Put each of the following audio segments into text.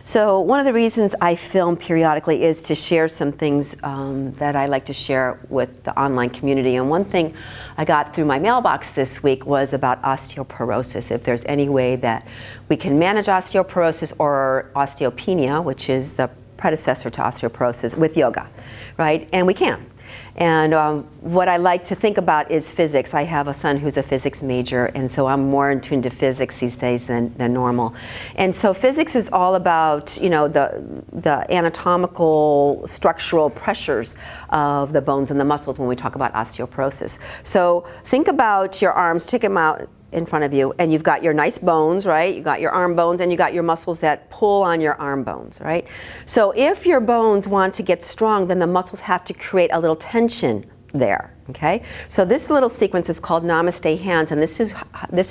So one of the reasons I film periodically is to share some things that I like to share with the online community. And one thing I got through my mailbox this week was about osteoporosis. If there's any way that we can manage osteoporosis or osteopenia, which is the predecessor to osteoporosis, with yoga, right? And we can. And what I like to think about is physics. I have a son who's a physics major, and so I'm more in tune to physics these days than normal. And so physics is all about, you know, the anatomical structural pressures of the bones and the muscles when we talk about osteoporosis. So think about your arms, take them out in front of you, and you've got your nice bones, right? You got your arm bones, and you got your muscles that pull on your arm bones, right? So if your bones want to get strong, then the muscles have to create a little tension there, okay? So this little sequence is called Namaste Hands, and this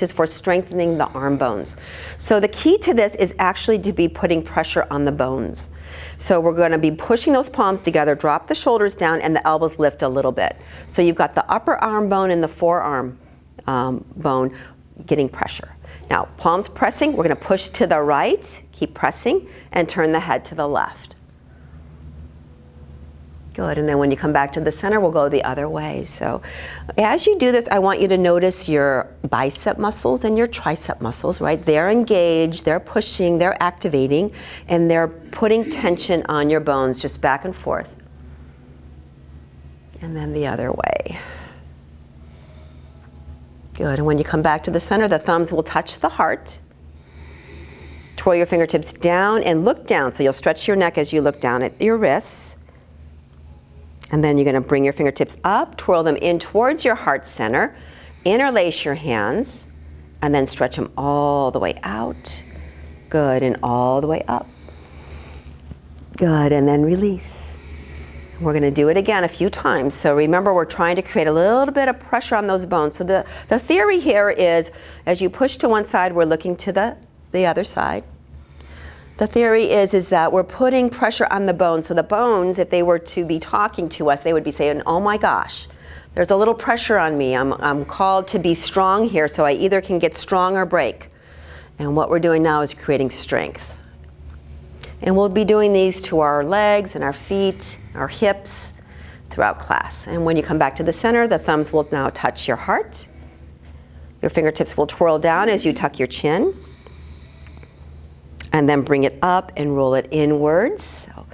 is for strengthening the arm bones. So the key to this is actually to be putting pressure on the bones. So we're going to be pushing those palms together, drop the shoulders down, and the elbows lift a little bit. So you've got the upper arm bone and the forearm bone getting pressure. Now, palms pressing, we're going to push to the right, keep pressing, and turn the head to the left. Good, and then when you come back to the center, we'll go the other way. So as you do this, I want you to notice your bicep muscles and your tricep muscles, right? They're engaged, they're pushing, they're activating, and they're putting tension on your bones, just back and forth. And then the other way. Good, and when you come back to the center, the thumbs will touch the heart. Twirl your fingertips down and look down. So you'll stretch your neck as you look down at your wrists. And then you're going to bring your fingertips up, twirl them in towards your heart center, interlace your hands, and then stretch them all the way out. Good, and all the way up. Good, and then release. We're going to do it again a few times. So remember, we're trying to create a little bit of pressure on those bones. So the theory here is, as you push to one side, we're looking to the other side. The theory is that we're putting pressure on the bones. So the bones, if they were to be talking to us, they would be saying, oh my gosh, there's a little pressure on me. I'm called to be strong here, so I either can get strong or break. And what we're doing now is creating strength. And we'll be doing these to our legs and our feet, our hips throughout class. And when you come back to the center, the thumbs will now touch your heart. Your fingertips will twirl down as you tuck your chin. And then bring it up and roll it inwards. So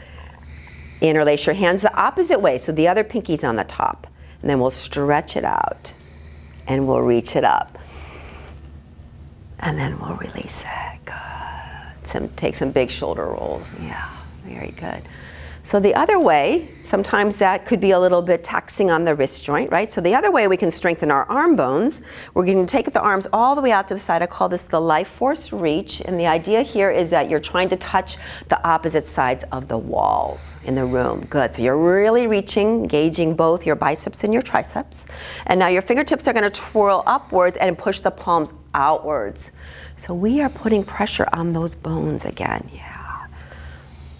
interlace your hands the opposite way, so the other pinky's on the top. And then we'll stretch it out and we'll reach it up. And then we'll release it. Good. Take some big shoulder rolls. Yeah, very good. So the other way, sometimes that could be a little bit taxing on the wrist joint, right? So the other way we can strengthen our arm bones, we're going to take the arms all the way out to the side. I call this the life force reach. And the idea here is that you're trying to touch the opposite sides of the walls in the room. Good. So you're really reaching, engaging both your biceps and your triceps. And now your fingertips are going to twirl upwards and push the palms outwards. So we are putting pressure on those bones again. Yeah.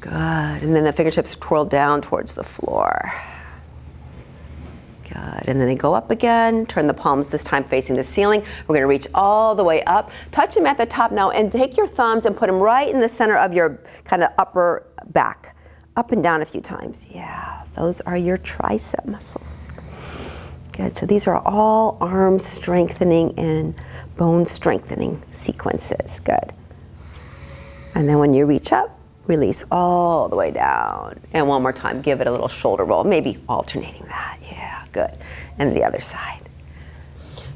Good. And then the fingertips twirl down towards the floor. Good. And then they go up again. Turn the palms this time facing the ceiling. We're going to reach all the way up. Touch them at the top now and take your thumbs and put them right in the center of your kind of upper back. Up and down a few times. Yeah. Those are your tricep muscles. Good. So these are all arm strengthening and bone strengthening sequences. Good. And then when you reach up, release all the way down. And one more time, give it a little shoulder roll, maybe alternating that. Yeah, good. And the other side.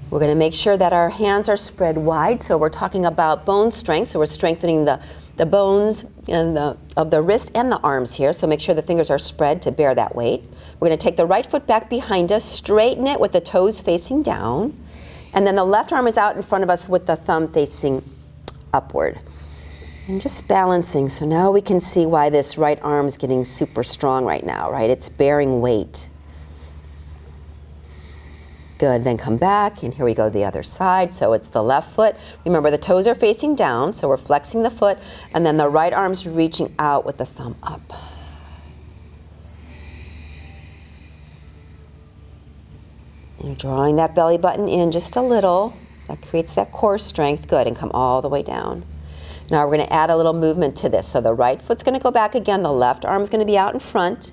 We're going to make sure that our hands are spread wide. So we're talking about bone strength. So we're strengthening the bones of the wrist and the arms here. So make sure the fingers are spread to bear that weight. We're going to take the right foot back behind us, straighten it with the toes facing down. And then the left arm is out in front of us with the thumb facing upward. And just balancing. So now we can see why this right arm is getting super strong right now, right? It's bearing weight. Good, then come back, and here we go the other side. So it's the left foot. Remember, the toes are facing down, so we're flexing the foot, and then the right arm's reaching out with the thumb up. You're drawing that belly button in just a little. That creates that core strength. Good, and come all the way down. Now we're going to add a little movement to this. So the right foot's going to go back again, the left arm's going to be out in front.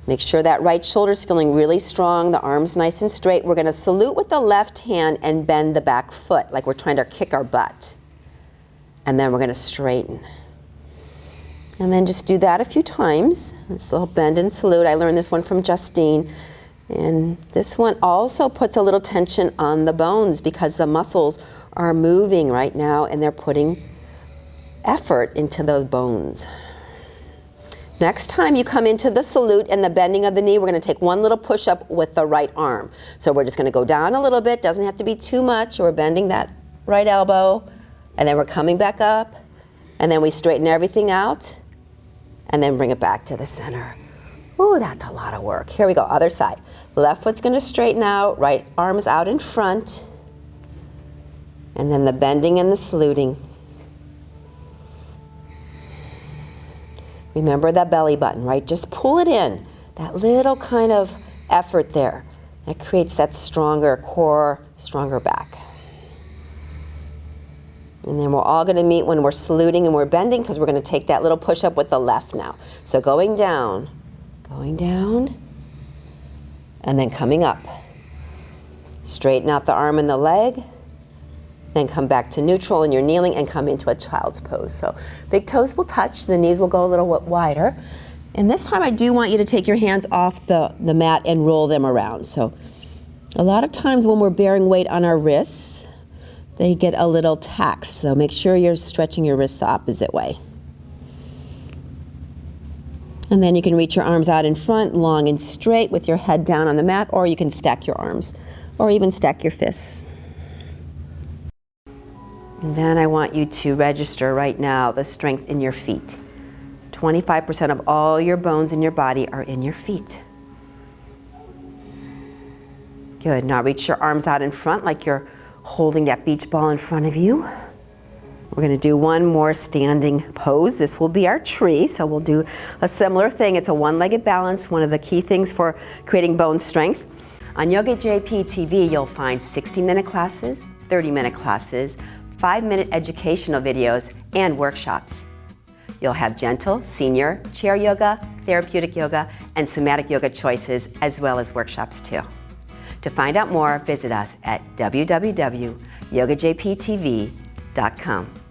Make sure that right shoulder's feeling really strong, the arm's nice and straight. We're going to salute with the left hand and bend the back foot like we're trying to kick our butt. And then we're going to straighten. And then just do that a few times. This little bend and salute. I learned this one from Justine. And this one also puts a little tension on the bones because the muscles are moving right now and they're putting effort into those bones. Next time you come into the salute and the bending of the knee, we're going to take one little push-up with the right arm. So we're just going to go down a little bit, doesn't have to be too much. We're bending that right elbow, and then we're coming back up, and then we straighten everything out, and then bring it back to the center. Ooh, that's a lot of work. Here we go, other side. Left foot's going to straighten out, right arm's out in front, and then the bending and the saluting. Remember that belly button, right? Just pull it in. That little kind of effort there. That creates that stronger core, stronger back. And then we're all going to meet when we're saluting and we're bending because we're going to take that little push up with the left now. So going down, and then coming up. Straighten out the arm and the leg. Then come back to neutral and you're kneeling and come into a child's pose. So big toes will touch, the knees will go a little wider. And this time I do want you to take your hands off the mat and roll them around. So a lot of times when we're bearing weight on our wrists, they get a little taxed. So make sure you're stretching your wrists the opposite way. And then you can reach your arms out in front, long and straight with your head down on the mat, or you can stack your arms, or even stack your fists. And then I want you to register right now the strength in your feet. 25% of all your bones in your body are in your feet. Good. Now reach your arms out in front like you're holding that beach ball in front of you. We're going to do one more standing pose. This will be our tree, so we'll do a similar thing. It's a one-legged balance, one of the key things for creating bone strength. On Yoga JP TV, you'll find 60-minute classes, 30-minute classes, 5-minute educational videos, and workshops. You'll have gentle, senior, chair yoga, therapeutic yoga, and somatic yoga choices, as well as workshops too. To find out more, visit us at www.yogajptv.com.